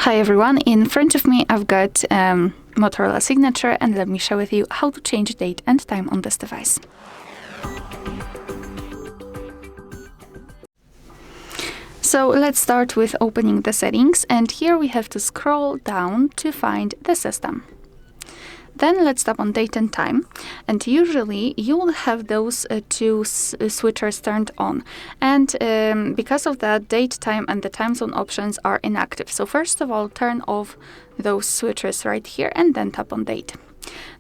Hi everyone, in front of me I've got Motorola Signature, and let me share with you how to change date and time on this device. So let's start with opening the settings, and here we have to scroll down to find the system. Then let's tap on date and time, and usually you will have those two switchers turned on, and because of that, date, time and the time zone options are inactive. So first of all, turn off those switchers right here and then tap on date.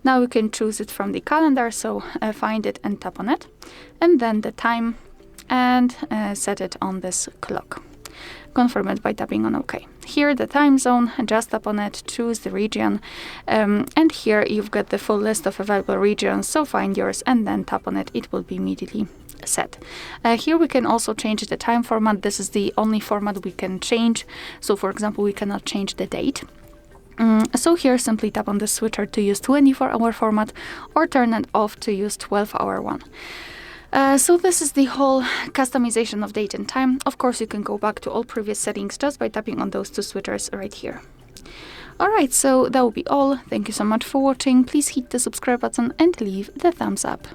Now you can choose it from the calendar, so find it and tap on it, and then the time, and set it on this clock. Confirm it by tapping on OK. Here the time zone, just tap on it, choose the region, and here you've got the full list of available regions, so find yours and then tap on it. It will be immediately set. Here we can also change the time format. This is the only format we can change. So for example, we cannot change the date. So here simply tap on the switcher to use 24-hour format, or turn it off to use 12-hour one. So this is the whole customization of date and time. Of course, you can go back to all previous settings just by tapping on those two switchers right here. Alright, so that will be all. Thank you so much for watching. Please hit the subscribe button and leave the thumbs up.